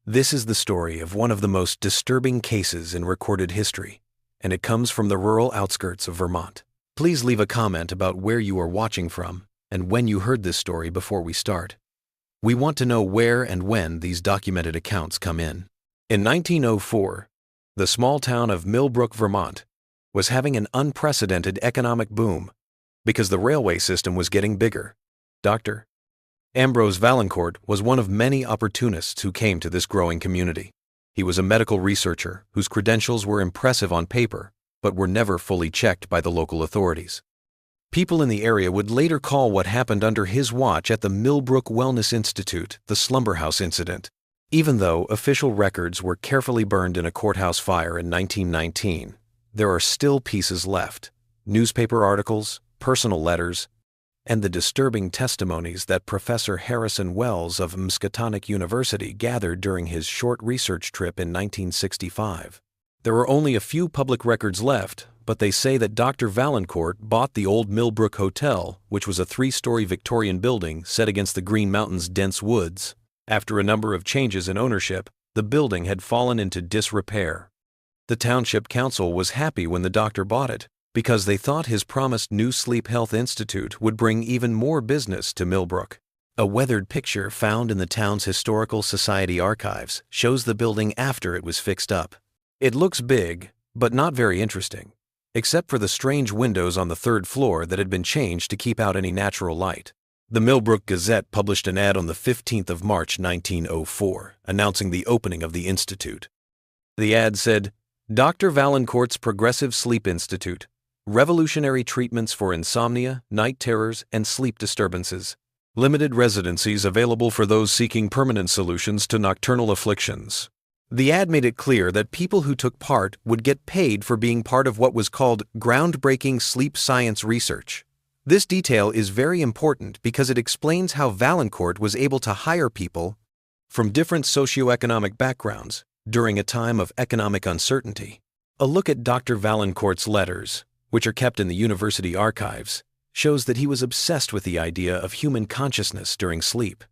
This is the story of one of the most disturbing cases in recorded history, and it comes from the rural outskirts of Vermont. Please leave a comment about where you are watching from and when you heard this story before we start. We want to know where and when these documented accounts come in. In 1904, the small town of Millbrook, Vermont, was having an unprecedented economic boom because the railway system was getting bigger. Dr. Ambrose Valancourt was one of many opportunists who came to this growing community. He was a medical researcher whose credentials were impressive on paper, but were never fully checked by the local authorities. People in the area would later call what happened under his watch at the Millbrook Wellness Institute the Slumber House Incident. Even though official records were carefully burned in a courthouse fire in 1919, there are still pieces left: newspaper articles, personal letters, and the disturbing testimonies that Professor Harrison Wells of Miskatonic University gathered during his short research trip in 1965. There are only a few public records left, but they say that Dr. Valancourt bought the old Millbrook Hotel, which was a 3-story Victorian building set against the Green Mountains' dense woods. After a number of changes in ownership, the building had fallen into disrepair. The Township Council was happy when the doctor bought it, because they thought his promised new Sleep Health Institute would bring even more business to Millbrook. A weathered picture found in the town's Historical Society archives shows the building after it was fixed up. It looks big, but not very interesting, except for the strange windows on the 3rd floor that had been changed to keep out any natural light. The Millbrook Gazette published an ad on the 15th of March 1904, announcing the opening of the institute. The ad said, "Dr. Valancourt's Progressive Sleep Institute. Revolutionary treatments for insomnia, night terrors, and sleep disturbances. Limited residencies available for those seeking permanent solutions to nocturnal afflictions." The ad made it clear that people who took part would get paid for being part of what was called groundbreaking sleep science research. This detail is very important because it explains how Valancourt was able to hire people from different socioeconomic backgrounds during a time of economic uncertainty. A look at Dr. Valancourt's letters, which are kept in the university archives, shows that he was obsessed with the idea of human consciousness during sleep.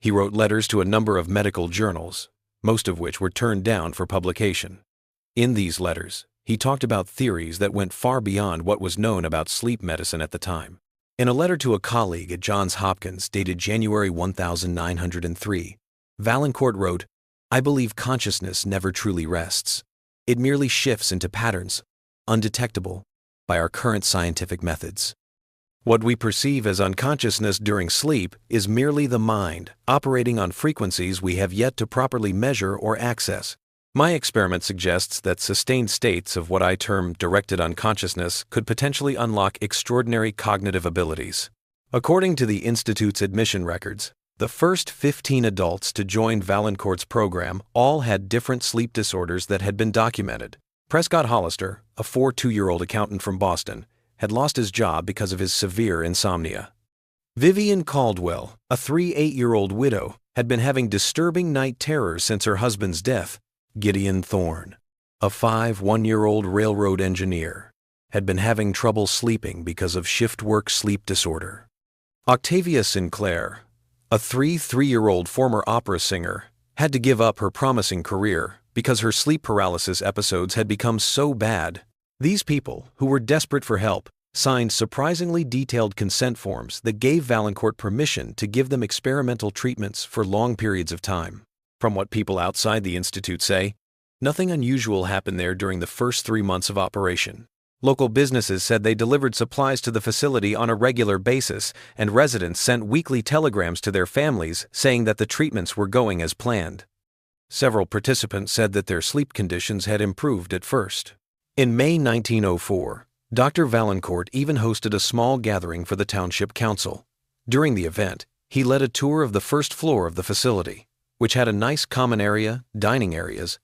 He wrote letters to a number of medical journals, most of which were turned down for publication. In these letters, he talked about theories that went far beyond what was known about sleep medicine at the time. In a letter to a colleague at Johns Hopkins dated January 1903, Valancourt wrote, "I believe consciousness never truly rests. It merely shifts into patterns, undetectable by our current scientific methods. What we perceive as unconsciousness during sleep is merely the mind operating on frequencies we have yet to properly measure or access. My experiment suggests that sustained states of what I term directed unconsciousness could potentially unlock extraordinary cognitive abilities." According to the Institute's admission records, the first 15 adults to join Valancourt's program all had different sleep disorders that had been documented. Prescott Hollister, a 42-year-old accountant from Boston, had lost his job because of his severe insomnia. Vivian Caldwell, a 38-year-old widow, had been having disturbing night terrors since her husband's death. Gideon Thorne, a 51-year-old railroad engineer, had been having trouble sleeping because of shift work sleep disorder. Octavia Sinclair, a 33-year-old former opera singer, had to give up her promising career because her sleep paralysis episodes had become so bad. These people, who were desperate for help, signed surprisingly detailed consent forms that gave Valancourt permission to give them experimental treatments for long periods of time. From what people outside the institute say, nothing unusual happened there during the first 3 months of operation. Local businesses said they delivered supplies to the facility on a regular basis, and residents sent weekly telegrams to their families saying that the treatments were going as planned. Several participants said that their sleep conditions had improved at first. In May 1904, Dr. Valancourt even hosted a small gathering for the Township Council. During the event, he led a tour of the first floor of the facility, which had a nice common area, dining areas,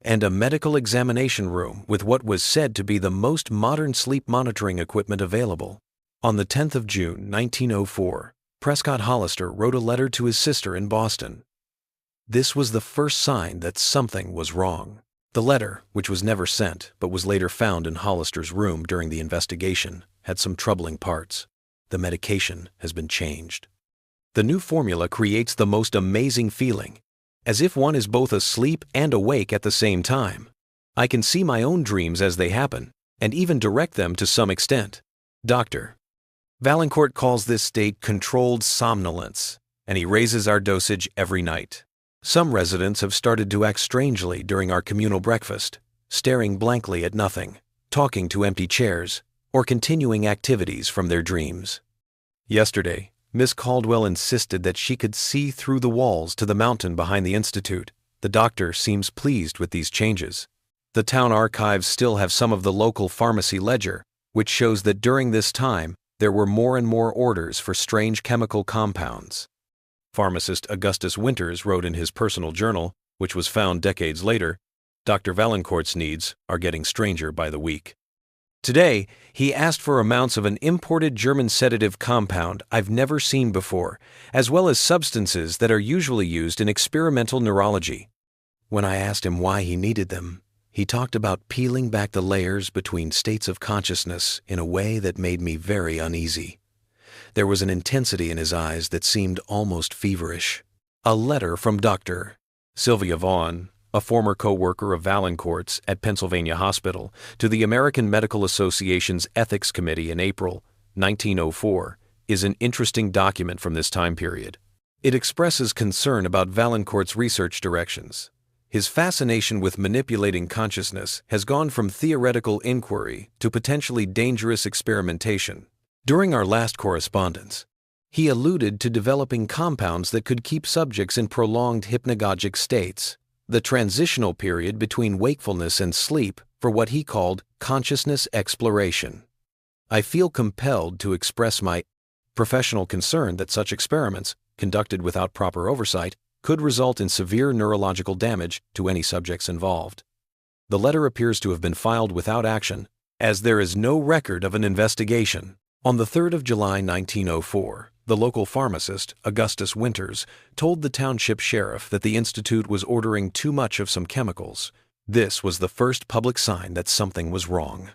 and a medical examination room with what was said to be the most modern sleep monitoring equipment available. On the 10th of June 1904, Prescott Hollister wrote a letter to his sister in Boston. This was the first sign that something was wrong. The letter, which was never sent but was later found in Hollister's room during the investigation, had some troubling parts. The medication has been changed. The new formula creates the most amazing feeling, as if one is both asleep and awake at the same time. I can see my own dreams as they happen, and even direct them to some extent. Dr. Valancourt calls this state controlled somnolence, and he raises our dosage every night. Some residents have started to act strangely during our communal breakfast, staring blankly at nothing, talking to empty chairs, or continuing activities from their dreams. Yesterday, Miss Caldwell insisted that she could see through the walls to the mountain behind the Institute. The doctor seems pleased with these changes. The town archives still have some of the local pharmacy ledger, which shows that during this time, there were more and more orders for strange chemical compounds. Pharmacist Augustus Winters wrote in his personal journal, which was found decades later, Dr. Valancourt's needs are getting stranger by the week. Today, he asked for amounts of an imported German sedative compound I've never seen before, as well as substances that are usually used in experimental neurology. When I asked him why he needed them, he talked about peeling back the layers between states of consciousness in a way that made me very uneasy. There was an intensity in his eyes that seemed almost feverish. A letter from Dr. Sylvia Vaughan, a former co-worker of Valancourt's at Pennsylvania Hospital, to the American Medical Association's Ethics Committee in April 1904, is an interesting document from this time period. It expresses concern about Valancourt's research directions. His fascination with manipulating consciousness has gone from theoretical inquiry to potentially dangerous experimentation. During our last correspondence, he alluded to developing compounds that could keep subjects in prolonged hypnagogic states, the transitional period between wakefulness and sleep, for what he called consciousness exploration. I feel compelled to express my professional concern that such experiments, conducted without proper oversight, could result in severe neurological damage to any subjects involved. The letter appears to have been filed without action, as there is no record of an investigation. On the 3rd of July 1904, the local pharmacist, Augustus Winters, told the township sheriff that the Institute was ordering too much of some chemicals. This was the first public sign that something was wrong.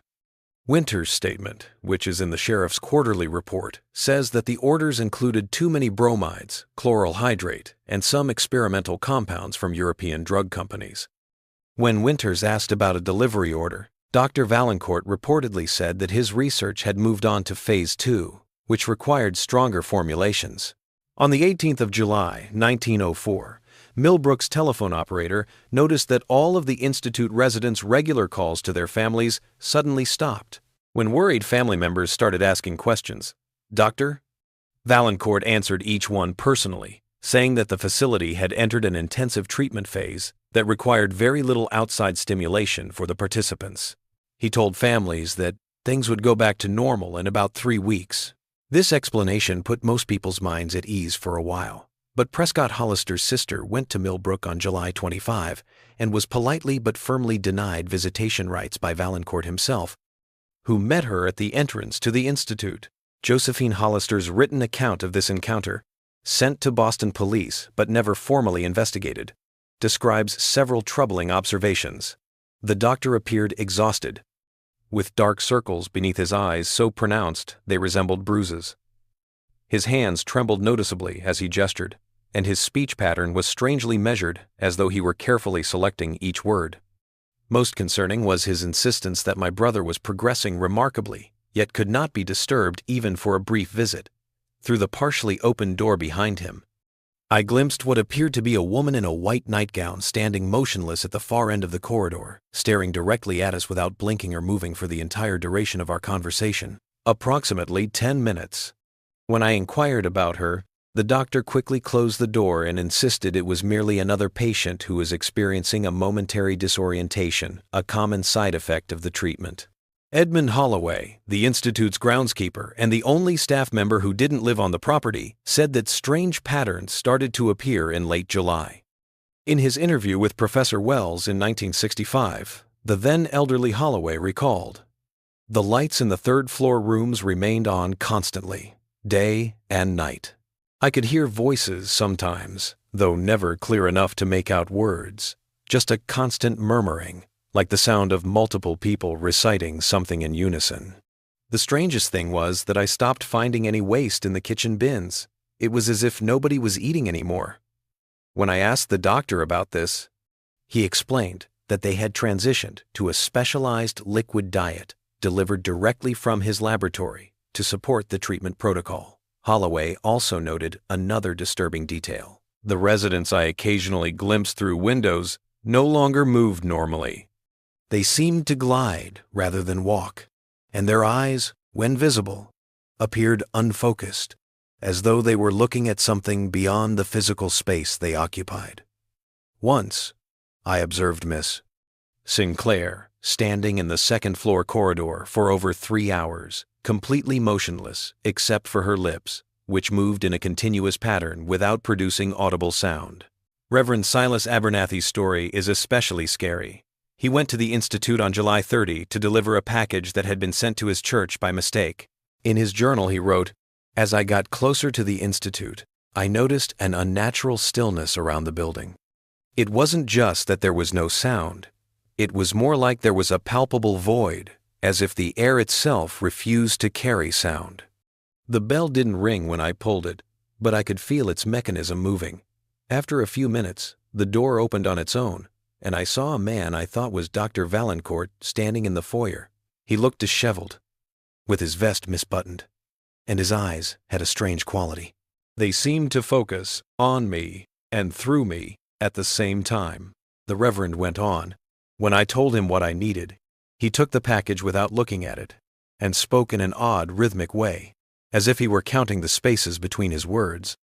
Winters' statement, which is in the sheriff's quarterly report, says that the orders included too many bromides, chloral hydrate, and some experimental compounds from European drug companies. When Winters asked about a delivery order, Dr. Valancourt reportedly said that his research had moved on to Phase 2, which required stronger formulations. On the 18th of July, 1904, Millbrook's telephone operator noticed that all of the Institute residents' regular calls to their families suddenly stopped. When worried family members started asking questions, Dr. Valancourt answered each one personally, saying that the facility had entered an intensive treatment phase that required very little outside stimulation for the participants. He told families that things would go back to normal in about 3 weeks. This explanation put most people's minds at ease for a while. But Prescott Hollister's sister went to Millbrook on July 25 and was politely but firmly denied visitation rights by Valancourt himself, who met her at the entrance to the Institute. Josephine Hollister's written account of this encounter, sent to Boston police but never formally investigated, describes several troubling observations. The doctor appeared exhausted, with dark circles beneath his eyes so pronounced they resembled bruises. His hands trembled noticeably as he gestured, and his speech pattern was strangely measured, as though he were carefully selecting each word. Most concerning was his insistence that my brother was progressing remarkably, yet could not be disturbed even for a brief visit. Through the partially open door behind him, I glimpsed what appeared to be a woman in a white nightgown standing motionless at the far end of the corridor, staring directly at us without blinking or moving for the entire duration of our conversation, approximately 10 minutes. When I inquired about her, the doctor quickly closed the door and insisted it was merely another patient who was experiencing a momentary disorientation, a common side effect of the treatment. Edmund Holloway, the Institute's groundskeeper and the only staff member who didn't live on the property, said that strange patterns started to appear in late July. In his interview with Professor Wells in 1965, the then elderly Holloway recalled, "The lights in the third-floor rooms remained on constantly, day and night. I could hear voices sometimes, though never clear enough to make out words, just a constant murmuring, like the sound of multiple people reciting something in unison. The strangest thing was that I stopped finding any waste in the kitchen bins. It was as if nobody was eating anymore. When I asked the doctor about this, he explained that they had transitioned to a specialized liquid diet delivered directly from his laboratory to support the treatment protocol. Holloway also noted another disturbing detail. The residents I occasionally glimpsed through windows no longer moved normally. They seemed to glide rather than walk, and their eyes, when visible, appeared unfocused, as though they were looking at something beyond the physical space they occupied. Once, I observed Miss Sinclair standing in the second-floor corridor for over 3 hours, completely motionless except for her lips, which moved in a continuous pattern without producing audible sound. Reverend Silas Abernathy's story is especially scary. He went to the Institute on July 30 to deliver a package that had been sent to his church by mistake. In his journal he wrote, "As I got closer to the Institute, I noticed an unnatural stillness around the building. It wasn't just that there was no sound. It was more like there was a palpable void, as if the air itself refused to carry sound. The bell didn't ring when I pulled it, but I could feel its mechanism moving. After a few minutes, the door opened on its own, and I saw a man I thought was Dr. Valancourt standing in the foyer. He looked disheveled, with his vest misbuttoned, and his eyes had a strange quality. They seemed to focus on me and through me at the same time." The Reverend went on, "When I told him what I needed, he took the package without looking at it, and spoke in an odd rhythmic way, as if he were counting the spaces between his words.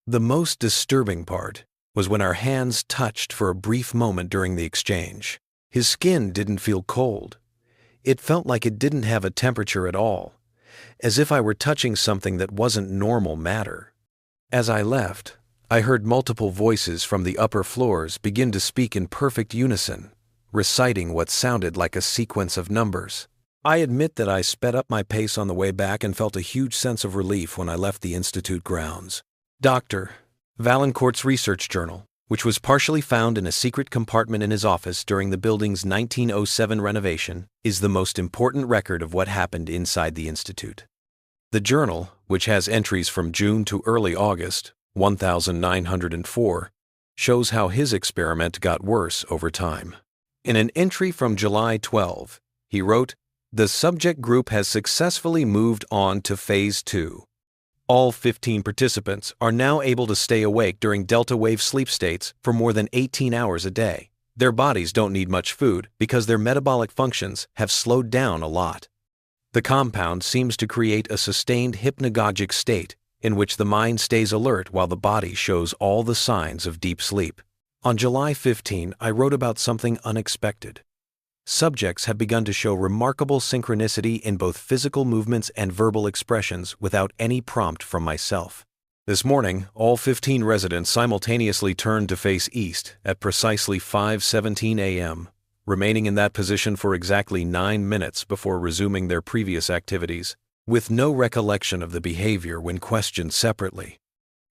The most disturbing part was when our hands touched for a brief moment during the exchange. His skin didn't feel cold. It felt like it didn't have a temperature at all, as if I were touching something that wasn't normal matter. As I left, I heard multiple voices from the upper floors begin to speak in perfect unison, reciting what sounded like a sequence of numbers. I admit that I sped up my pace on the way back and felt a huge sense of relief when I left the Institute grounds. Dr. Valancourt's research journal, which was partially found in a secret compartment in his office during the building's 1907 renovation, is the most important record of what happened inside the Institute. The journal, which has entries from June to early August, 1904, shows how his experiment got worse over time. In an entry from July 12, he wrote, "The subject group has successfully moved on to Phase 2. All 15 participants are now able to stay awake during delta wave sleep states for more than 18 hours a day. Their bodies don't need much food because their metabolic functions have slowed down a lot. The compound seems to create a sustained hypnagogic state in which the mind stays alert while the body shows all the signs of deep sleep." On July 15, I wrote about something unexpected. Subjects have begun to show remarkable synchronicity in both physical movements and verbal expressions without any prompt from myself. This morning, all 15 residents simultaneously turned to face east at precisely 5:17 a.m., remaining in that position for exactly 9 minutes before resuming their previous activities, with no recollection of the behavior when questioned separately.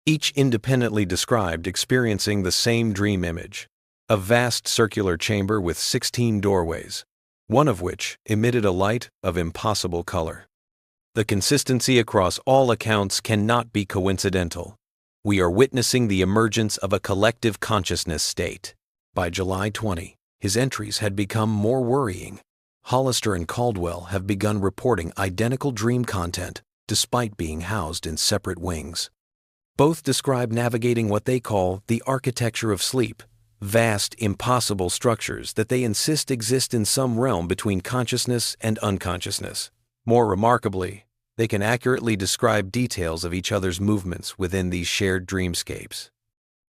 Each independently described experiencing the same dream image. A vast circular chamber with 16 doorways, one of which emitted a light of impossible color. The consistency across all accounts cannot be coincidental. We are witnessing the emergence of a collective consciousness state. By July 20, his entries had become more worrying. Hollister and Caldwell have begun reporting identical dream content despite being housed in separate wings. Both describe navigating what they call the architecture of sleep, vast, impossible structures that they insist exist in some realm between consciousness and unconsciousness. More remarkably, they can accurately describe details of each other's movements within these shared dreamscapes.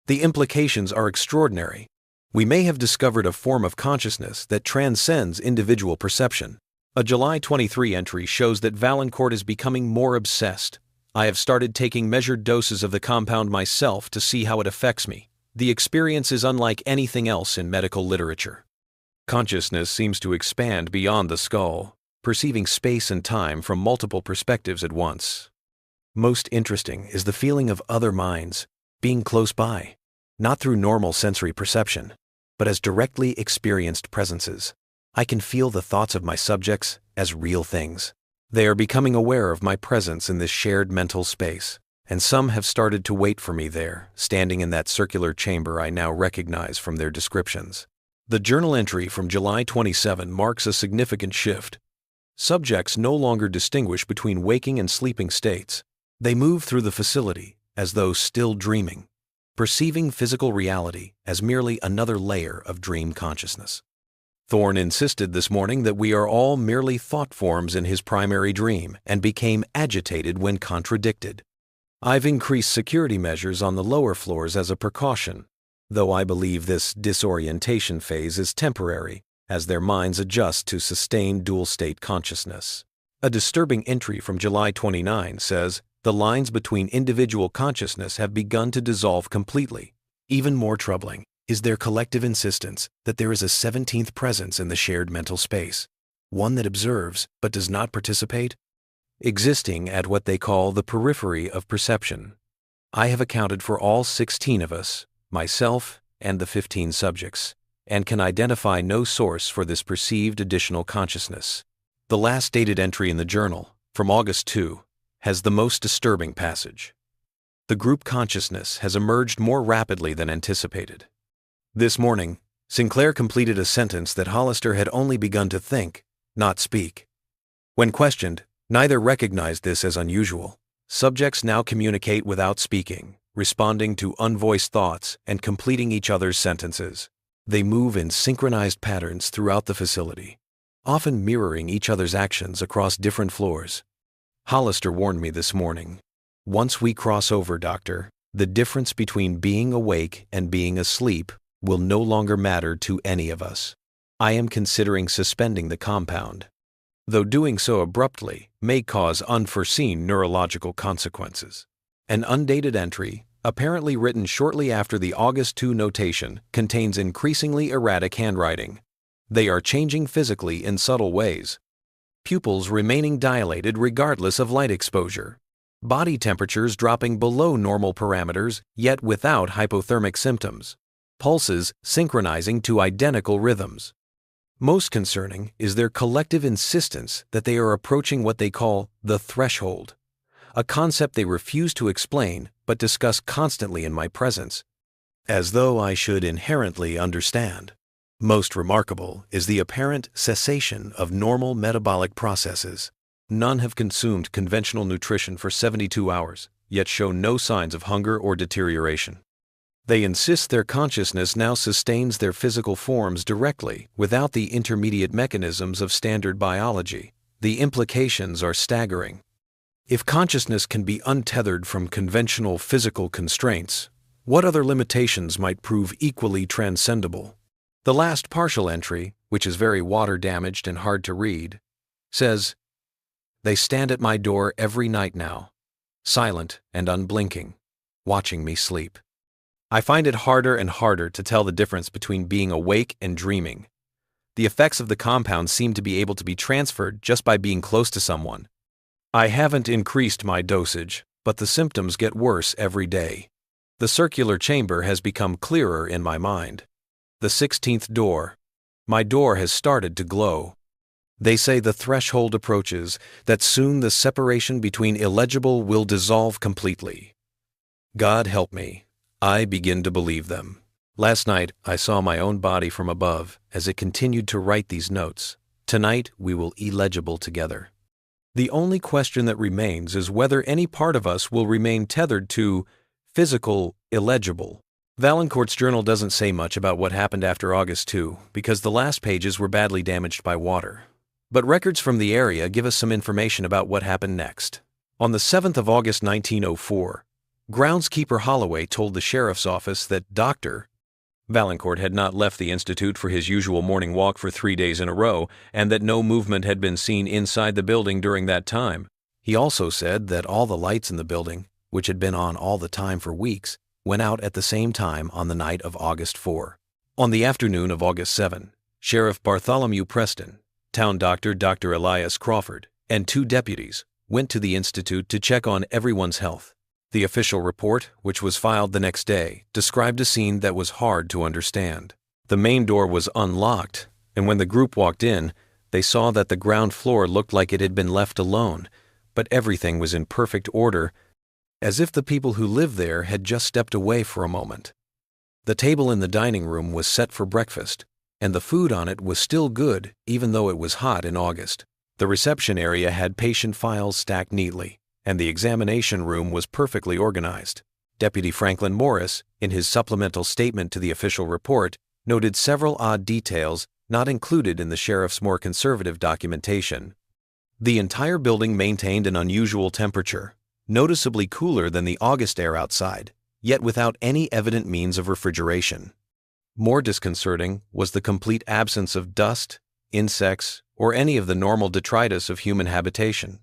The implications are extraordinary. We may have discovered a form of consciousness that transcends individual perception. A July 23 entry shows that Valancourt is becoming more obsessed. "I have started taking measured doses of the compound myself to see how it affects me. The experience is unlike anything else in medical literature. Consciousness seems to expand beyond the skull, perceiving space and time from multiple perspectives at once. Most interesting is the feeling of other minds being close by, not through normal sensory perception, but as directly experienced presences. I can feel the thoughts of my subjects as real things. They are becoming aware of my presence in this shared mental space. and some have started to wait for me there, standing in that circular chamber I now recognize from their descriptions. The journal entry from July 27 marks a significant shift. Subjects no longer distinguish between waking and sleeping states. They move through the facility as though still dreaming, perceiving physical reality as merely another layer of dream consciousness. Thorne insisted this morning that we are all merely thought forms in his primary dream and became agitated when contradicted. I've increased security measures on the lower floors as a precaution, though I believe this disorientation phase is temporary as their minds adjust to sustained dual-state consciousness. A disturbing entry from July 29 says, the lines between individual consciousness have begun to dissolve completely. Even more troubling is their collective insistence that there is a 17th presence in the shared mental space, one that observes but does not participate, existing at what they call the periphery of perception. I have accounted for all 16 of us, myself and the 15 subjects, and can identify no source for this perceived additional consciousness. The last dated entry in the journal, from August 2, has the most disturbing passage. The group consciousness has emerged more rapidly than anticipated. This morning, Sinclair completed a sentence that Hollister had only begun to think, not speak. When questioned, neither recognized this as unusual. Subjects now communicate without speaking, responding to unvoiced thoughts and completing each other's sentences. They move in synchronized patterns throughout the facility, often mirroring each other's actions across different floors. Hollister warned me this morning. Once we cross over, Doctor, the difference between being awake and being asleep will no longer matter to any of us. I am considering suspending the compound, though doing so abruptly may cause unforeseen neurological consequences. An undated entry, apparently written shortly after the August 2 notation, contains increasingly erratic handwriting. They are changing physically in subtle ways. Pupils remaining dilated regardless of light exposure. Body temperatures dropping below normal parameters, yet without hypothermic symptoms. Pulses synchronizing to identical rhythms. Most concerning is their collective insistence that they are approaching what they call the threshold, a concept they refuse to explain but discuss constantly in my presence, as though I should inherently understand. Most remarkable is the apparent cessation of normal metabolic processes. None have consumed conventional nutrition for 72 hours, yet show no signs of hunger or deterioration. They insist their consciousness now sustains their physical forms directly without the intermediate mechanisms of standard biology. The implications are staggering. If consciousness can be untethered from conventional physical constraints, what other limitations might prove equally transcendable? The last partial entry, which is very water-damaged and hard to read, says, "They stand at my door every night now, silent and unblinking, watching me sleep. I find it harder and harder to tell the difference between being awake and dreaming. The effects of the compound seem to be able to be transferred just by being close to someone. I haven't increased my dosage, but the symptoms get worse every day. The circular chamber has become clearer in my mind. The 16th door. My door has started to glow. They say the threshold approaches, that soon the separation between illegible will dissolve completely. God help me. I begin to believe them." Last night, I saw my own body from above as it continued to write these notes. Tonight, we will illegible together. The only question that remains is whether any part of us will remain tethered to physical illegible. Valancourt's journal doesn't say much about what happened after August 2 because the last pages were badly damaged by water. But records from the area give us some information about what happened next. On the 7th of August 1904, Groundskeeper Holloway told the sheriff's office that Dr. Valancourt had not left the institute for his usual morning walk for 3 days in a row, and that no movement had been seen inside the building during that time. He also said that all the lights in the building, which had been on all the time for weeks, went out at the same time on the night of August 4. On the afternoon of August 7, Sheriff Bartholomew Preston, Town Doctor Dr. Elias Crawford, and 2 deputies went to the institute to check on everyone's health. The official report, which was filed the next day, described a scene that was hard to understand. The main door was unlocked, and when the group walked in, they saw that the ground floor looked like it had been left alone, but everything was in perfect order as if the people who lived there had just stepped away for a moment. The table in the dining room was set for breakfast, and the food on it was still good even though it was hot in August. The reception area had patient files stacked neatly, and the examination room was perfectly organized. Deputy Franklin Morris, in his supplemental statement to the official report, noted several odd details not included in the sheriff's more conservative documentation. The entire building maintained an unusual temperature, noticeably cooler than the August air outside, yet without any evident means of refrigeration. More disconcerting was the complete absence of dust, insects, or any of the normal detritus of human habitation.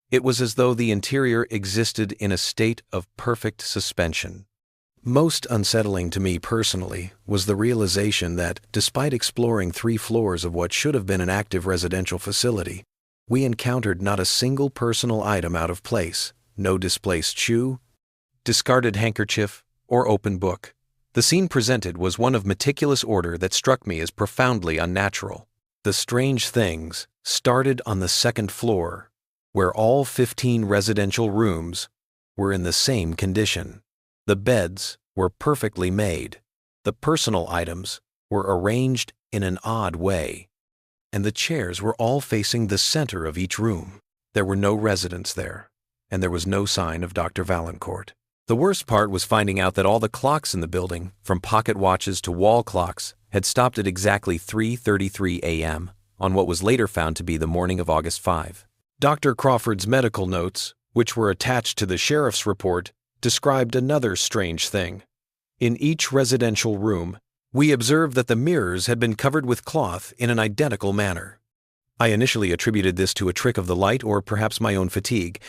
It was as though the interior existed in a state of perfect suspension. Most unsettling to me personally was the realization that, despite exploring 3 floors of what should have been an active residential facility, we encountered not a single personal item out of place, no displaced shoe, discarded handkerchief, or open book. The scene presented was one of meticulous order that struck me as profoundly unnatural. The strange things started on the 2nd floor, where all 15 residential rooms were in the same condition. The beds were perfectly made, the personal items were arranged in an odd way, and the chairs were all facing the center of each room. There were no residents there, and there was no sign of Dr. Valancourt. The worst part was finding out that all the clocks in the building, from pocket watches to wall clocks, had stopped at exactly 3:33 a.m. on what was later found to be the morning of August 5. Dr. Crawford's medical notes, which were attached to the sheriff's report, described another strange thing. In each residential room, we observed that the mirrors had been covered with cloth in an identical manner. I initially attributed this to a trick of the light or perhaps my own fatigue,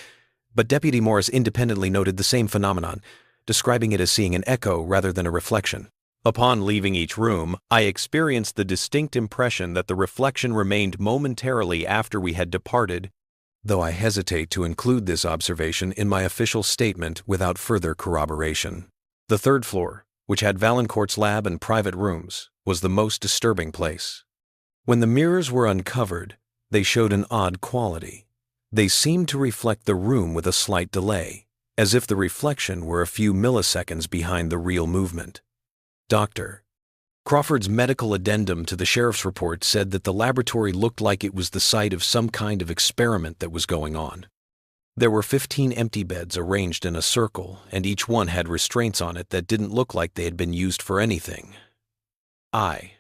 but Deputy Morris independently noted the same phenomenon, describing it as seeing an echo rather than a reflection. Upon leaving each room, I experienced the distinct impression that the reflection remained momentarily after we had departed, though I hesitate to include this observation in my official statement without further corroboration. The 3rd floor, which had Valancourt's lab and private rooms, was the most disturbing place. When the mirrors were uncovered, they showed an odd quality. They seemed to reflect the room with a slight delay, as if the reflection were a few milliseconds behind the real movement. Dr. Crawford's medical addendum to the sheriff's report said that the laboratory looked like it was the site of some kind of experiment that was going on. There were 15 empty beds arranged in a circle, and each one had restraints on it that didn't look like they had been used for anything. IV.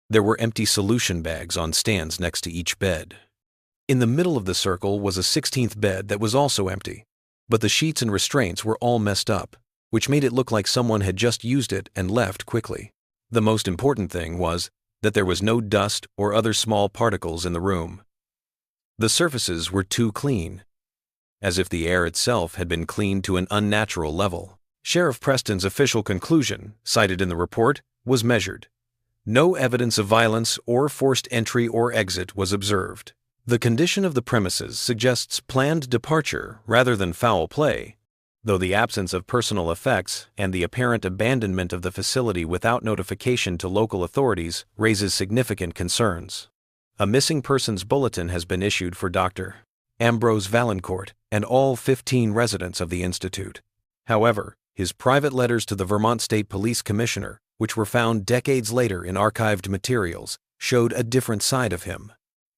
There were empty solution bags on stands next to each bed. In the middle of the circle was a 16th bed that was also empty, but the sheets and restraints were all messed up, which made it look like someone had just used it and left quickly. The most important thing was that there was no dust or other small particles in the room. The surfaces were too clean, as if the air itself had been cleaned to an unnatural level. Sheriff Preston's official conclusion, cited in the report, was measured. No evidence of violence or forced entry or exit was observed. The condition of the premises suggests planned departure rather than foul play, though the absence of personal effects and the apparent abandonment of the facility without notification to local authorities raises significant concerns. A missing persons bulletin has been issued for Dr. Ambrose Valancourt and all 15 residents of the Institute. However, his private letters to the Vermont State Police Commissioner, which were found decades later in archived materials, showed a different side of him.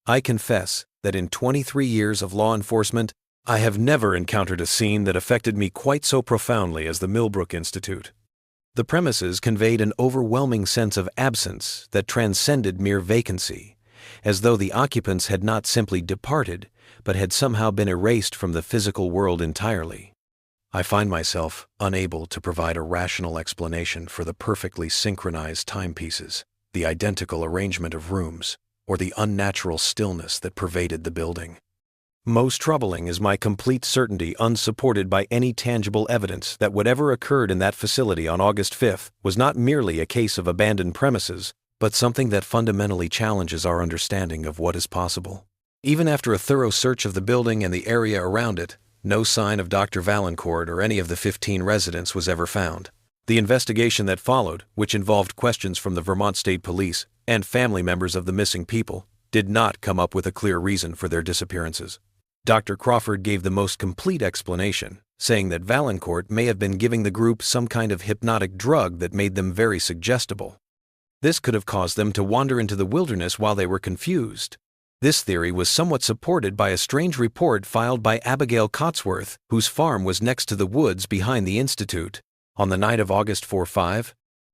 I confess that in 23 years of law enforcement, I have never encountered a scene that affected me quite so profoundly as the Millbrook Institute. The premises conveyed an overwhelming sense of absence that transcended mere vacancy, as though the occupants had not simply departed, but had somehow been erased from the physical world entirely. I find myself unable to provide a rational explanation for the perfectly synchronized timepieces, the identical arrangement of rooms, or the unnatural stillness that pervaded the building. Most troubling is my complete certainty, unsupported by any tangible evidence, that whatever occurred in that facility on August 5th was not merely a case of abandoned premises, but something that fundamentally challenges our understanding of what is possible. Even after a thorough search of the building and the area around it, no sign of Dr. Valancourt or any of the 15 residents was ever found. The investigation that followed, which involved questions from the Vermont State Police and family members of the missing people, did not come up with a clear reason for their disappearances. Dr. Crawford gave the most complete explanation, saying that Valancourt may have been giving the group some kind of hypnotic drug that made them very suggestible. This could have caused them to wander into the wilderness while they were confused. This theory was somewhat supported by a strange report filed by Abigail Cotsworth, whose farm was next to the woods behind the Institute. On the night of August 4-5,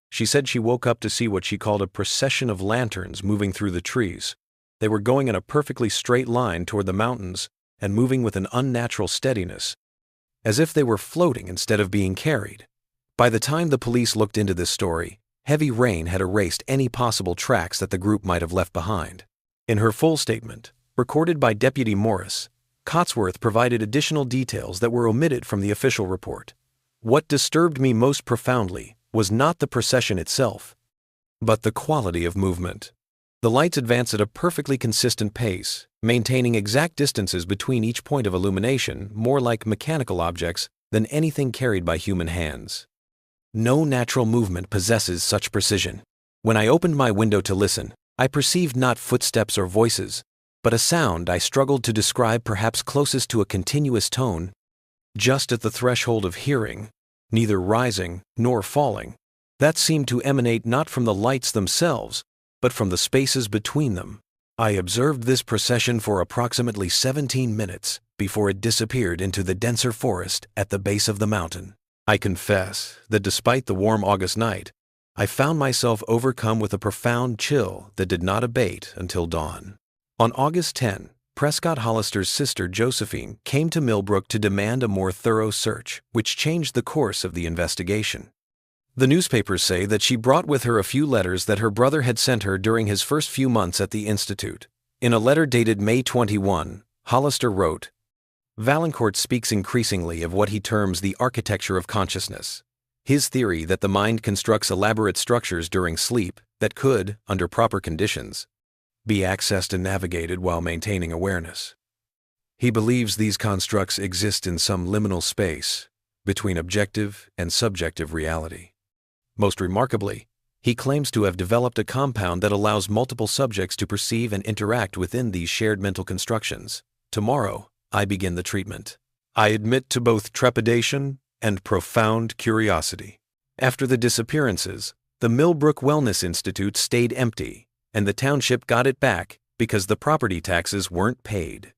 she said she woke up to see what she called a procession of lanterns moving through the trees. They were going in a perfectly straight line toward the mountains and moving with an unnatural steadiness, as if they were floating instead of being carried. By the time the police looked into this story, heavy rain had erased any possible tracks that the group might have left behind. In her full statement, recorded by Deputy Morris, Cotsworth provided additional details that were omitted from the official report. What disturbed me most profoundly was not the procession itself, but the quality of movement. The lights advanced at a perfectly consistent pace, maintaining exact distances between each point of illumination, more like mechanical objects than anything carried by human hands. No natural movement possesses such precision. When I opened my window to listen, I perceived not footsteps or voices, but a sound I struggled to describe, perhaps closest to a continuous tone, just at the threshold of hearing, neither rising nor falling. That seemed to emanate not from the lights themselves, but from the spaces between them. I observed this procession for approximately 17 minutes before it disappeared into the denser forest at the base of the mountain. I confess that despite the warm August night, I found myself overcome with a profound chill that did not abate until dawn. On August 10, Prescott Hollister's sister Josephine came to Millbrook to demand a more thorough search, which changed the course of the investigation. The newspapers say that she brought with her a few letters that her brother had sent her during his first few months at the Institute. In a letter dated May 21, Hollister wrote, "Valancourt speaks increasingly of what he terms the architecture of consciousness. His theory that the mind constructs elaborate structures during sleep that could, under proper conditions, be accessed and navigated while maintaining awareness. He believes these constructs exist in some liminal space between objective and subjective reality. Most remarkably, he claims to have developed a compound that allows multiple subjects to perceive and interact within these shared mental constructions. Tomorrow, I begin the treatment. I admit to both trepidation and profound curiosity." After the disappearances, the Millbrook Wellness Institute stayed empty, and the township got it back because the property taxes weren't paid.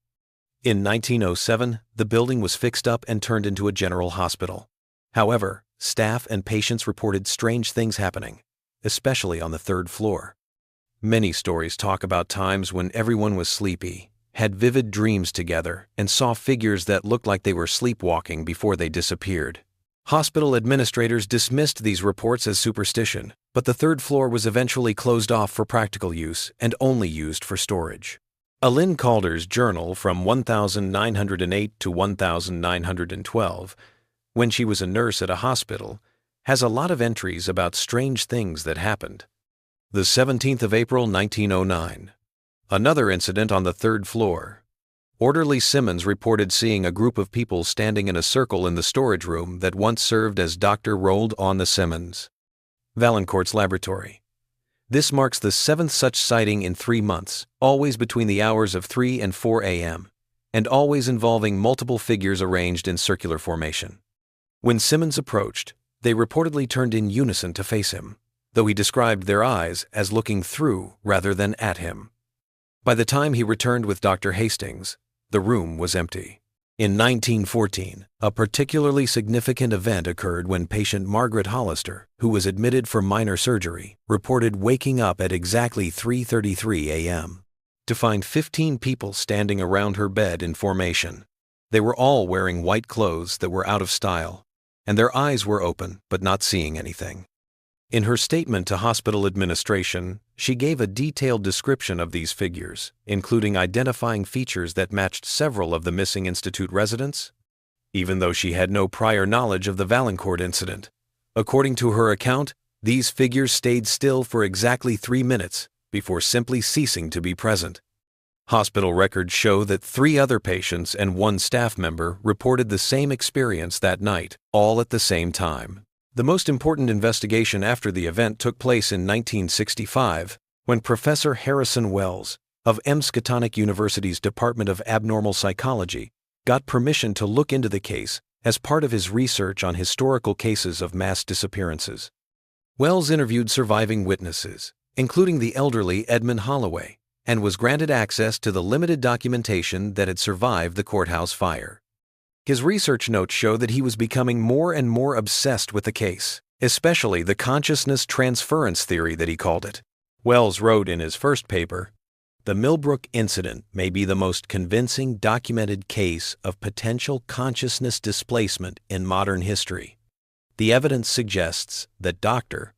In 1907, the building was fixed up and turned into a general hospital. However, staff and patients reported strange things happening, especially on the third floor. Many stories talk about times when everyone was sleepy, had vivid dreams together, and saw figures that looked like they were sleepwalking before they disappeared. Hospital administrators dismissed these reports as superstition, but the third floor was eventually closed off for practical use and only used for storage. Alyn Calder's journal from 1908 to 1912, when she was a nurse at a hospital, has a lot of entries about strange things that happened. The 17th of April, 1909. Another incident on the third floor. Orderly Simmons reported seeing a group of people standing in a circle in the storage room that once served as Dr. Rolled on the Simmons. Valancourt's laboratory. This marks the 7th such sighting in 3 months, always between the hours of 3 and 4 a.m., and always involving multiple figures arranged in circular formation. When Simmons approached, they reportedly turned in unison to face him, though he described their eyes as looking through rather than at him. By the time he returned with Dr. Hastings, the room was empty. In 1914, a particularly significant event occurred when patient Margaret Hollister, who was admitted for minor surgery, reported waking up at exactly 3:33 a.m. to find 15 people standing around her bed in formation. They were all wearing white clothes that were out of style, and their eyes were open but not seeing anything. In her statement to hospital administration, she gave a detailed description of these figures, including identifying features that matched several of the missing Institute residents, even though she had no prior knowledge of the Valancourt incident. According to her account, these figures stayed still for exactly 3 minutes before simply ceasing to be present. Hospital records show that 3 other patients and 1 staff member reported the same experience that night, all at the same time. The most important investigation after the event took place in 1965, when Professor Harrison Wells, of Miskatonic University's Department of Abnormal Psychology, got permission to look into the case as part of his research on historical cases of mass disappearances. Wells interviewed surviving witnesses, including the elderly Edmund Holloway, and was granted access to the limited documentation that had survived the courthouse fire. His research notes show that he was becoming more and more obsessed with the case, especially the consciousness transference theory that he called it. Wells wrote in his first paper, "The Millbrook incident may be the most convincing documented case of potential consciousness displacement in modern history. The evidence suggests that Dr.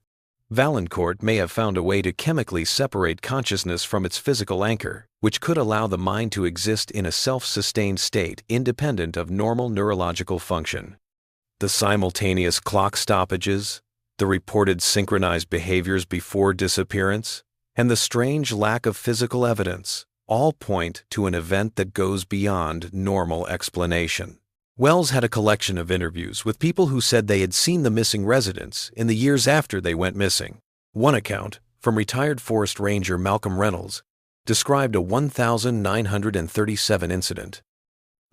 Valancourt may have found a way to chemically separate consciousness from its physical anchor, which could allow the mind to exist in a self-sustained state independent of normal neurological function. The simultaneous clock stoppages, the reported synchronized behaviors before disappearance, and the strange lack of physical evidence all point to an event that goes beyond normal explanation." Wells had a collection of interviews with people who said they had seen the missing residents in the years after they went missing. One account, from retired forest ranger Malcolm Reynolds, described a 1937 incident.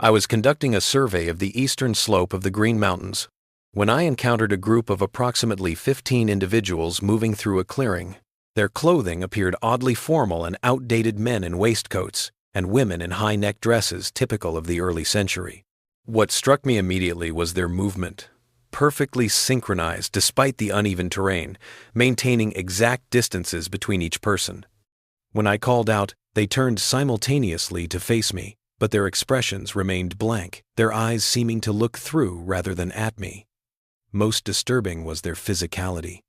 "I was conducting a survey of the eastern slope of the Green Mountains when I encountered a group of approximately 15 individuals moving through a clearing. Their clothing appeared oddly formal, and outdated men in waistcoats and women in high-neck dresses typical of the early century. What struck me immediately was their movement, perfectly synchronized despite the uneven terrain, maintaining exact distances between each person. When I called out, they turned simultaneously to face me, but their expressions remained blank, their eyes seeming to look through rather than at me. Most disturbing was their physicality.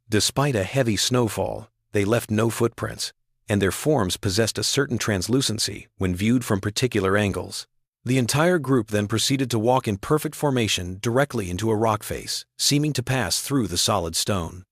Despite a heavy snowfall, they left no footprints, and their forms possessed a certain translucency when viewed from particular angles. The entire group then proceeded to walk in perfect formation directly into a rock face, seeming to pass through the solid stone.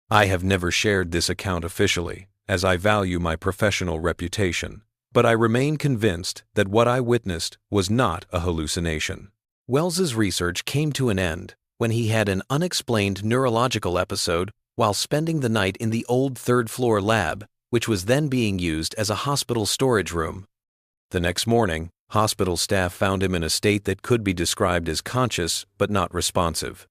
I have never shared this account officially, as I value my professional reputation, but I remain convinced that what I witnessed was not a hallucination." Wells's research came to an end when he had an unexplained neurological episode while spending the night in the old third-floor lab, which was then being used as a hospital storage room. The next morning, hospital staff found him in a state that could be described as conscious but not responsive.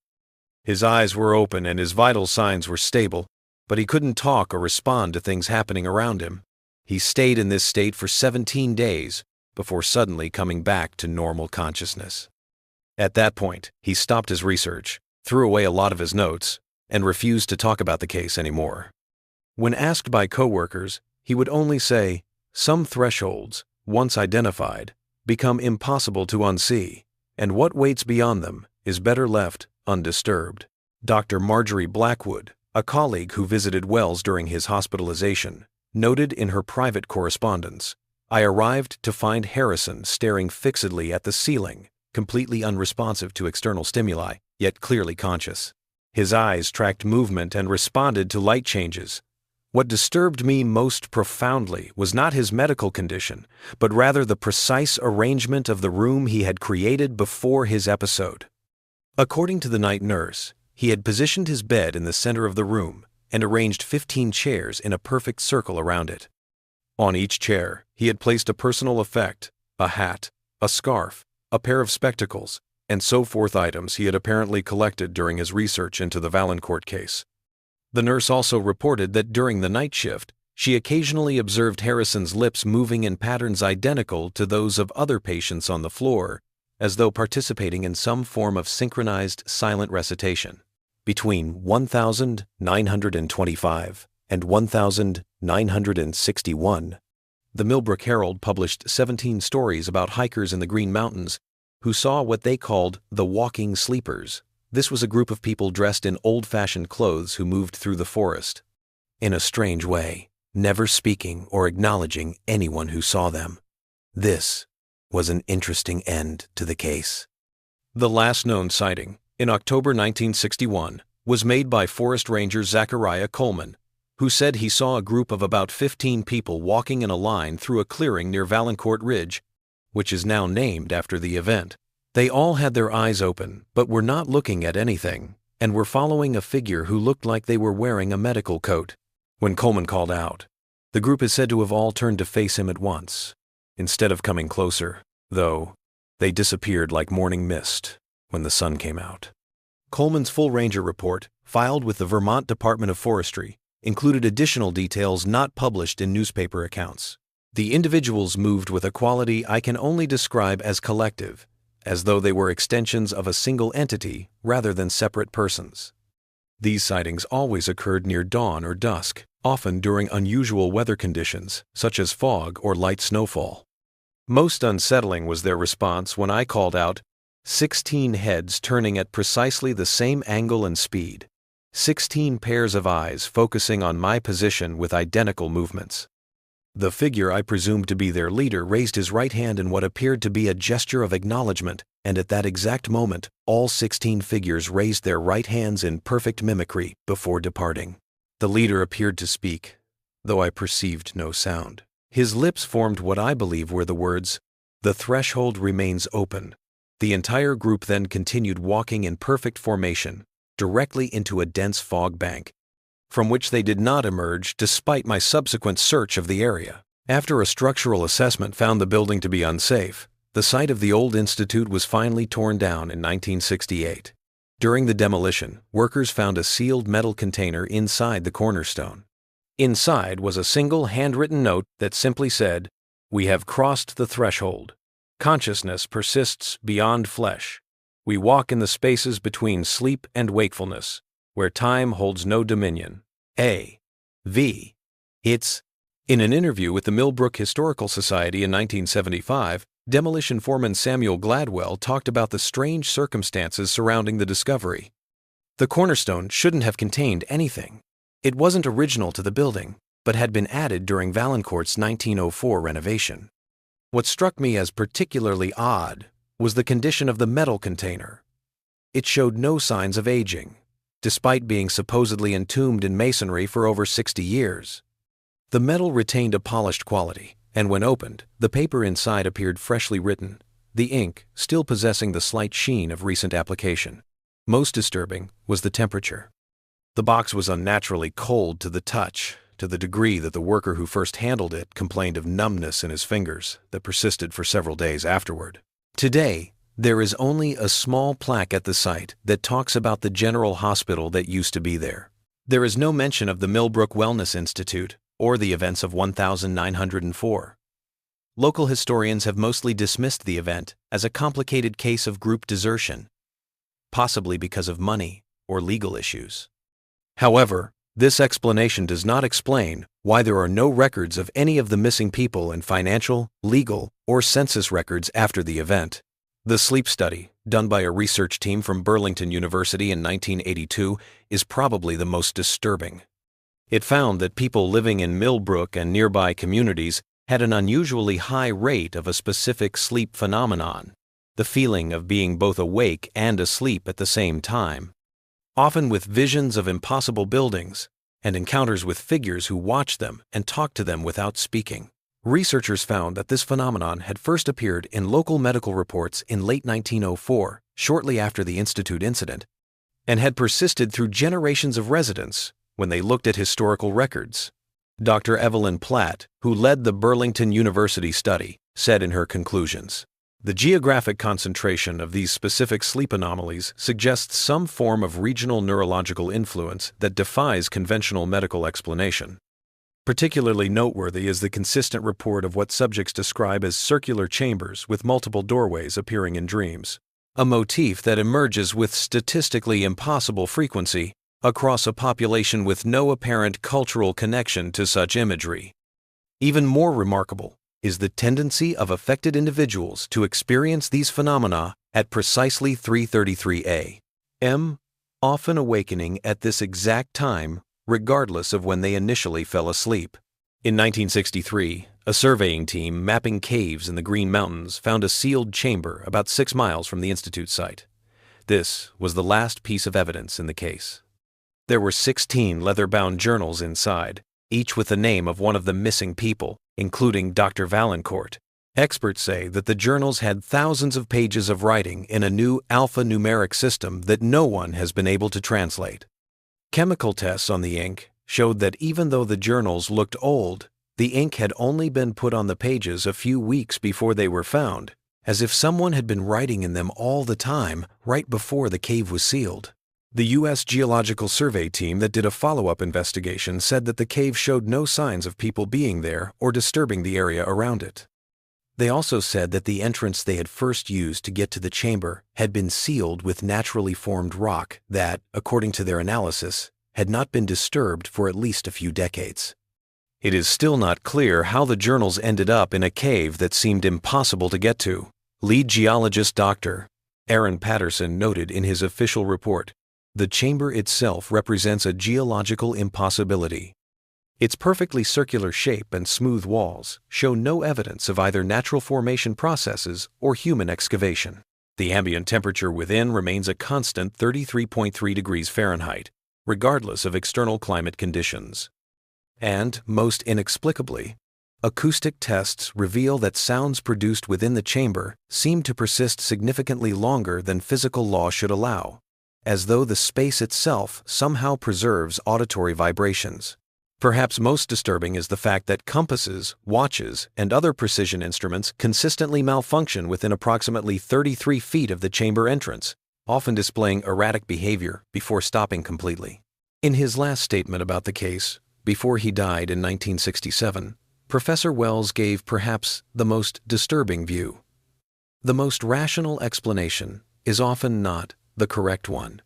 His eyes were open and his vital signs were stable, but he couldn't talk or respond to things happening around him. He stayed in this state for 17 days before suddenly coming back to normal consciousness. At that point, he stopped his research, threw away a lot of his notes, and refused to talk about the case anymore. When asked by coworkers, he would only say, "Some thresholds, once identified, become impossible to unsee, and what waits beyond them is better left undisturbed." Dr. Marjorie Blackwood, a colleague who visited Wells during his hospitalization, noted in her private correspondence, "I arrived to find Harrison staring fixedly at the ceiling, completely unresponsive to external stimuli, yet clearly conscious. His eyes tracked movement and responded to light changes. What disturbed me most profoundly was not his medical condition, but rather the precise arrangement of the room he had created before his episode." According to the night nurse, he had positioned his bed in the center of the room and arranged 15 chairs in a perfect circle around it. On each chair, he had placed a personal effect, a hat, a scarf, a pair of spectacles, and so forth items he had apparently collected during his research into the Valancourt case. The nurse also reported that during the night shift, she occasionally observed Harrison's lips moving in patterns identical to those of other patients on the floor, as though participating in some form of synchronized silent recitation. Between 1925 and 1961, the Millbrook Herald published 17 stories about hikers in the Green Mountains who saw what they called the walking sleepers. This was a group of people dressed in old-fashioned clothes who moved through the forest, in a strange way, never speaking or acknowledging anyone who saw them. This was an interesting end to the case. The last known sighting, in October 1961, was made by forest ranger Zachariah Coleman, who said he saw a group of about 15 people walking in a line through a clearing near Valancourt Ridge, which is now named after the event. They all had their eyes open, but were not looking at anything, and were following a figure who looked like they were wearing a medical coat. When Coleman called out, The group is said to have all turned to face him at once. Instead of coming closer, though, they disappeared like morning mist when the sun came out. Coleman's full ranger report, filed with the Vermont Department of Forestry, included additional details not published in newspaper accounts. The individuals moved with a quality I can only describe as collective, as though they were extensions of a single entity rather than separate persons. These sightings always occurred near dawn or dusk, often during unusual weather conditions, such as fog or light snowfall. Most unsettling was their response when I called out, 16 heads turning at precisely the same angle and speed, 16 pairs of eyes focusing on my position with identical movements. The figure I presumed to be their leader raised his right hand in what appeared to be a gesture of acknowledgement, and at that exact moment, all 16 figures raised their right hands in perfect mimicry before departing. The leader appeared to speak, though I perceived no sound. His lips formed what I believe were the words, "The threshold remains open." The entire group then continued walking in perfect formation, directly into a dense fog bank, from which they did not emerge despite my subsequent search of the area. After a structural assessment found the building to be unsafe, the site of the old institute was finally torn down in 1968. During the demolition, workers found a sealed metal container inside the cornerstone. Inside was a single handwritten note that simply said, "We have crossed the threshold. Consciousness persists beyond flesh. We walk in the spaces between sleep and wakefulness, where time holds no dominion. A.V. It's." In an interview with the Millbrook Historical Society in 1975, demolition foreman Samuel Gladwell talked about the strange circumstances surrounding the discovery. The cornerstone shouldn't have contained anything. It wasn't original to the building, but had been added during Valancourt's 1904 renovation. What struck me as particularly odd was the condition of the metal container. It showed no signs of aging, despite being supposedly entombed in masonry for over 60 years. The metal retained a polished quality, and when opened, the paper inside appeared freshly written, the ink still possessing the slight sheen of recent application. Most disturbing was the temperature. The box was unnaturally cold to the touch, to the degree that the worker who first handled it complained of numbness in his fingers that persisted for several days afterward. Today, there is only a small plaque at the site that talks about the general hospital that used to be there. There is no mention of the Millbrook Wellness Institute or the events of 1904. Local historians have mostly dismissed the event as a complicated case of group desertion, possibly because of money or legal issues. However, this explanation does not explain why there are no records of any of the missing people in financial, legal, or census records after the event. The sleep study, done by a research team from Burlington University in 1982, is probably the most disturbing. It found that people living in Millbrook and nearby communities had an unusually high rate of a specific sleep phenomenon, the feeling of being both awake and asleep at the same time, often with visions of impossible buildings and encounters with figures who watched them and talked to them without speaking. Researchers found that this phenomenon had first appeared in local medical reports in late 1904, shortly after the Institute incident, and had persisted through generations of residents when they looked at historical records. Dr. Evelyn Platt, who led the Burlington University study, said in her conclusions, "The geographic concentration of these specific sleep anomalies suggests some form of regional neurological influence that defies conventional medical explanation. Particularly noteworthy is the consistent report of what subjects describe as circular chambers with multiple doorways appearing in dreams, a motif that emerges with statistically impossible frequency across a population with no apparent cultural connection to such imagery. Even more remarkable is the tendency of affected individuals to experience these phenomena at precisely 3:33 a.m., often awakening at this exact time regardless of when they initially fell asleep. In 1963, a surveying team mapping caves in the Green Mountains found a sealed chamber about 6 miles from the Institute site. This was the last piece of evidence in the case. There were 16 leather-bound journals inside, each with the name of one of the missing people, including Dr. Valancourt. Experts say that the journals had thousands of pages of writing in a new alphanumeric system that no one has been able to translate. Chemical tests on the ink showed that even though the journals looked old, The ink had only been put on the pages a few weeks before they were found, as if someone had been writing in them all the time right before the cave was sealed. The U.S. Geological Survey team that did a follow-up investigation said that the cave showed no signs of people being there or disturbing the area around it. They also said that the entrance they had first used to get to the chamber had been sealed with naturally formed rock that, according to their analysis, had not been disturbed for at least a few decades. It is still not clear how the journals ended up in a cave that seemed impossible to get to. Lead geologist Dr. Aaron Patterson noted in his official report, "The chamber itself represents a geological impossibility. Its perfectly circular shape and smooth walls show no evidence of either natural formation processes or human excavation. The ambient temperature within remains a constant 33.3 degrees Fahrenheit, regardless of external climate conditions. And, most inexplicably, acoustic tests reveal that sounds produced within the chamber seem to persist significantly longer than physical law should allow, as though the space itself somehow preserves auditory vibrations. Perhaps most disturbing is the fact that compasses, watches, and other precision instruments consistently malfunction within approximately 33 feet of the chamber entrance, often displaying erratic behavior before stopping completely." In his last statement about the case, before he died in 1967, Professor Wells gave perhaps the most disturbing view. The most rational explanation is often not the correct one.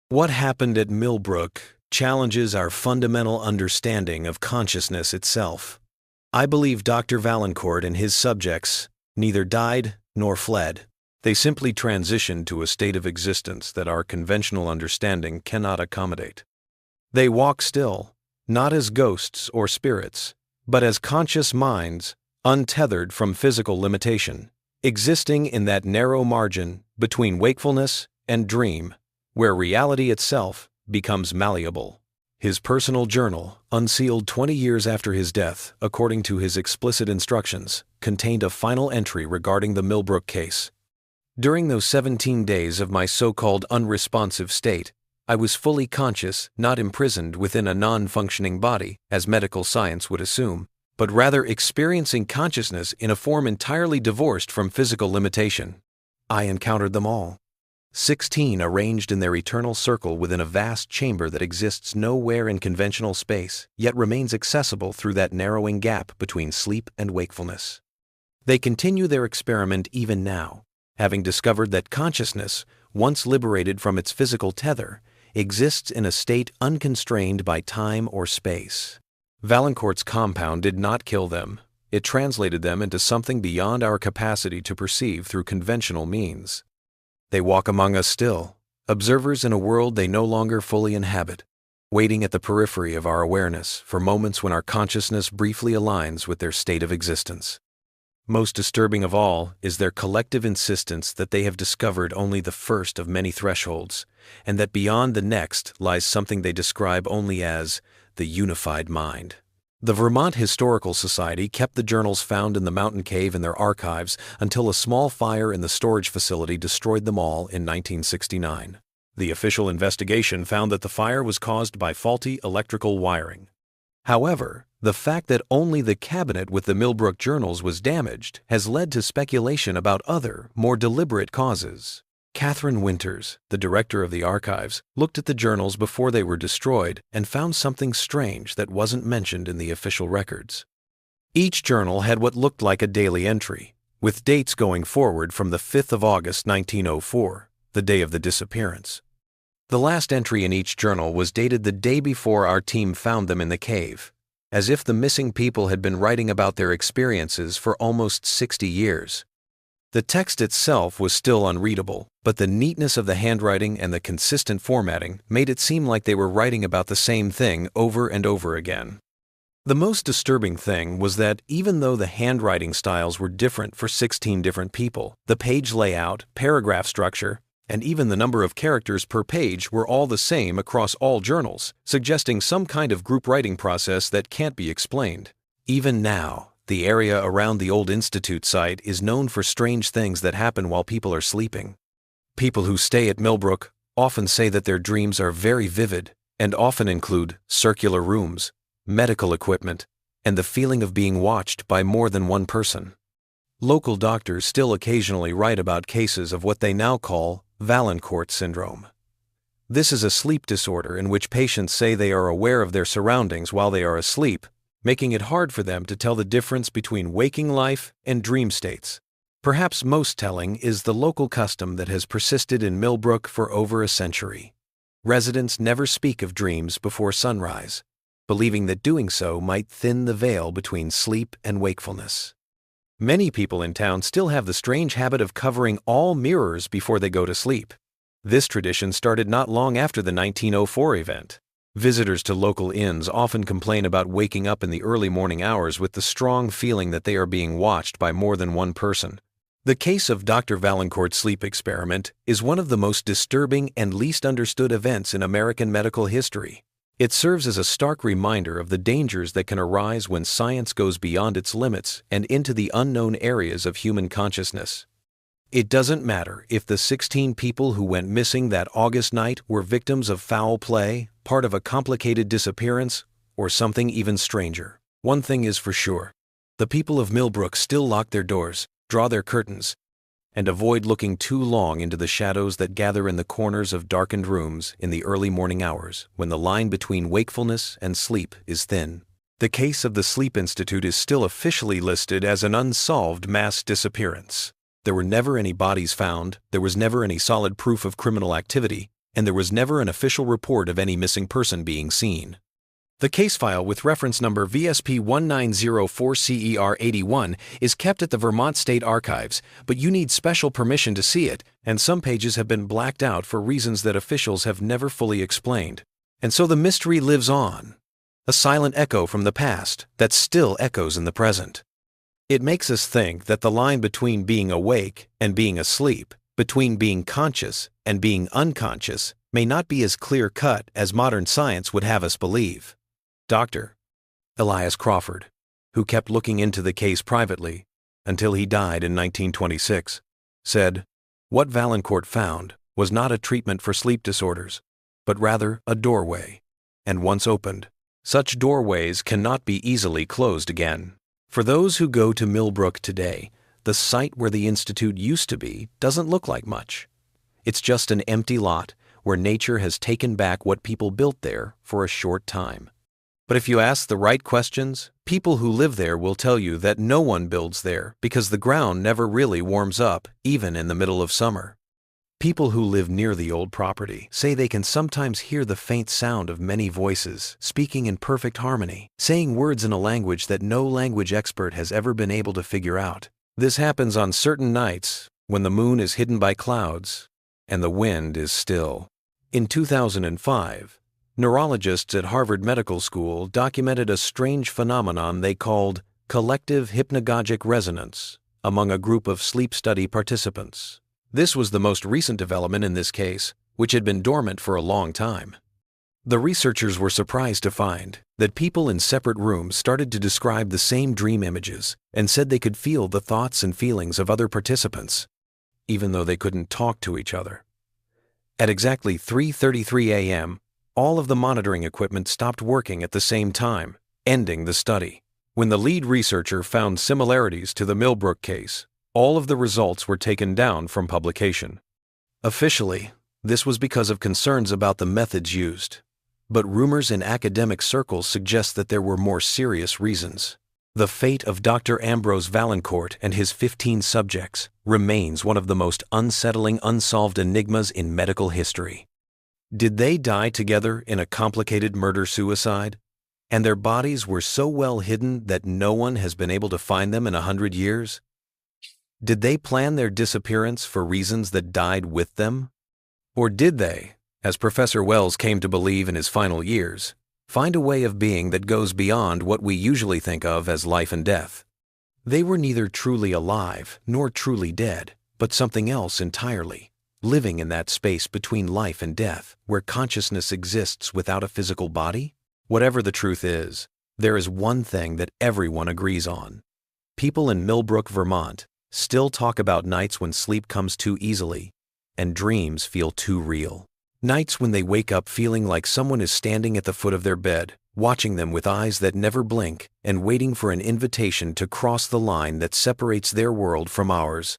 What happened at Millbrook challenges our fundamental understanding of consciousness itself. I believe Dr. Valancourt and his subjects neither died nor fled. They simply transitioned to a state of existence that our conventional understanding cannot accommodate. They walk still, not as ghosts or spirits, but as conscious minds, untethered from physical limitation, existing in that narrow margin between wakefulness and dream, where reality itself becomes malleable. His personal journal, unsealed 20 years after his death, according to his explicit instructions, contained a final entry regarding the Millbrook case. "During those 17 days of my so-called unresponsive state, I was fully conscious, not imprisoned within a non-functioning body, as medical science would assume, but rather experiencing consciousness in a form entirely divorced from physical limitation. I encountered them all. 16 arranged in their eternal circle within a vast chamber that exists nowhere in conventional space, yet remains accessible through that narrowing gap between sleep and wakefulness. They continue their experiment even now, having discovered that consciousness, once liberated from its physical tether, exists in a state unconstrained by time or space. Valancourt's compound did not kill them. It translated them into something beyond our capacity to perceive through conventional means. They walk among us still, observers in a world they no longer fully inhabit, waiting at the periphery of our awareness for moments when our consciousness briefly aligns with their state of existence. Most disturbing of all is their collective insistence that they have discovered only the first of many thresholds, and that beyond the next lies something they describe only as the unified mind. The Vermont Historical Society kept the journals found in the mountain cave in their archives until a small fire in the storage facility destroyed them all in 1969. The official investigation found that the fire was caused by faulty electrical wiring. However, the fact that only the cabinet with the Millbrook journals was damaged has led to speculation about other, more deliberate causes. Catherine Winters, the director of the archives, looked at the journals before they were destroyed and found something strange that wasn't mentioned in the official records. Each journal had what looked like a daily entry, with dates going forward from the 5th of August 1904, the day of the disappearance. The last entry in each journal was dated the day before our team found them in the cave, as if the missing people had been writing about their experiences for almost 60 years. The text itself was still unreadable, but the neatness of the handwriting and the consistent formatting made it seem like they were writing about the same thing over and over again. The most disturbing thing was that even though the handwriting styles were different for 16 different people, the page layout, paragraph structure, and even the number of characters per page were all the same across all journals, suggesting some kind of group writing process that can't be explained. Even now, the area around the old Institute site is known for strange things that happen while people are sleeping. People who stay at Millbrook often say that their dreams are very vivid and often include circular rooms, medical equipment, and the feeling of being watched by more than one person. Local doctors still occasionally write about cases of what they now call Valancourt syndrome. This is a sleep disorder in which patients say they are aware of their surroundings while they are asleep, making it hard for them to tell the difference between waking life and dream states. Perhaps most telling is the local custom that has persisted in Millbrook for over a century. Residents never speak of dreams before sunrise, believing that doing so might thin the veil between sleep and wakefulness. Many people in town still have the strange habit of covering all mirrors before they go to sleep. This tradition started not long after the 1904 event. Visitors to local inns often complain about waking up in the early morning hours with the strong feeling that they are being watched by more than one person. The case of Dr. Valancourt's sleep experiment is one of the most disturbing and least understood events in American medical history. It serves as a stark reminder of the dangers that can arise when science goes beyond its limits and into the unknown areas of human consciousness. It doesn't matter if the 16 people who went missing that August night were victims of foul play, part of a complicated disappearance, or something even stranger. One thing is for sure: the people of Millbrook still lock their doors, draw their curtains, and avoid looking too long into the shadows that gather in the corners of darkened rooms in the early morning hours when the line between wakefulness and sleep is thin. The case of the Sleep Institute is still officially listed as an unsolved mass disappearance. There were never any bodies found, there was never any solid proof of criminal activity, and there was never an official report of any missing person being seen. The case file with reference number VSP1904CER81 is kept at the Vermont State Archives, but you need special permission to see it, and some pages have been blacked out for reasons that officials have never fully explained. And so the mystery lives on, a silent echo from the past that still echoes in the present. It makes us think that the line between being awake and being asleep, between being conscious and being unconscious, may not be as clear-cut as modern science would have us believe. Dr. Elias Crawford, who kept looking into the case privately until he died in 1926, said, "What Valancourt found was not a treatment for sleep disorders, but rather a doorway, and once opened, such doorways cannot be easily closed again." For those who go to Millbrook today, the site where the Institute used to be doesn't look like much. It's just an empty lot where nature has taken back what people built there for a short time. But if you ask the right questions, people who live there will tell you that no one builds there because the ground never really warms up, even in the middle of summer. People who live near the old property say they can sometimes hear the faint sound of many voices speaking in perfect harmony, saying words in a language that no language expert has ever been able to figure out. This happens on certain nights when the moon is hidden by clouds and the wind is still. In 2005, neurologists at Harvard Medical School documented a strange phenomenon they called collective hypnagogic resonance among a group of sleep study participants. This was the most recent development in this case, which had been dormant for a long time. The researchers were surprised to find that people in separate rooms started to describe the same dream images and said they could feel the thoughts and feelings of other participants, even though they couldn't talk to each other. At exactly 3:33 a.m., all of the monitoring equipment stopped working at the same time, ending the study. When the lead researcher found similarities to the Millbrook case, all of the results were taken down from publication. Officially, this was because of concerns about the methods used, but rumors in academic circles suggest that there were more serious reasons. The fate of Dr. Ambrose Valancourt and his 15 subjects remains one of the most unsettling unsolved enigmas in medical history. Did they die together in a complicated murder-suicide? And their bodies were so well hidden that no one has been able to find them in 100 years? Did they plan their disappearance for reasons that died with them? Or did they, as Professor Wells came to believe in his final years, find a way of being that goes beyond what we usually think of as life and death? They were neither truly alive nor truly dead, but something else entirely, living in that space between life and death, where consciousness exists without a physical body? Whatever the truth is, there is one thing that everyone agrees on. People in Millbrook, Vermont, still talk about nights when sleep comes too easily and dreams feel too real. Nights when they wake up feeling like someone is standing at the foot of their bed, watching them with eyes that never blink and waiting for an invitation to cross the line that separates their world from ours.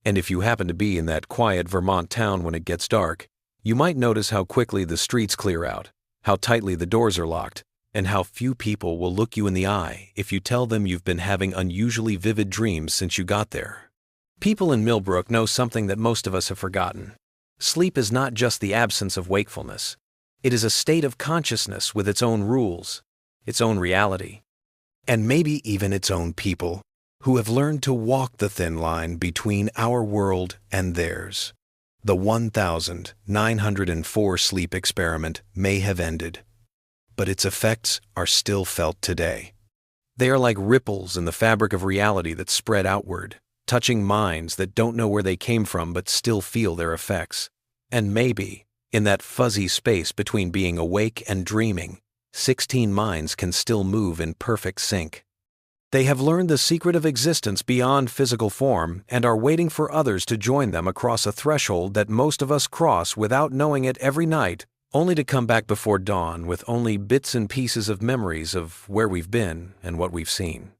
And if you happen to be in that quiet Vermont town when it gets dark, you might notice how quickly the streets clear out, how tightly the doors are locked, and how few people will look you in the eye if you tell them you've been having unusually vivid dreams since you got there. People in Millbrook know something that most of us have forgotten. Sleep is not just the absence of wakefulness. It is a state of consciousness with its own rules, its own reality, and maybe even its own people, who have learned to walk the thin line between our world and theirs. The 1904 sleep experiment may have ended, but its effects are still felt today. They are like ripples in the fabric of reality that spread outward, touching minds that don't know where they came from but still feel their effects. And maybe, in that fuzzy space between being awake and dreaming, 16 minds can still move in perfect sync. They have learned the secret of existence beyond physical form and are waiting for others to join them across a threshold that most of us cross without knowing it every night, only to come back before dawn with only bits and pieces of memories of where we've been and what we've seen.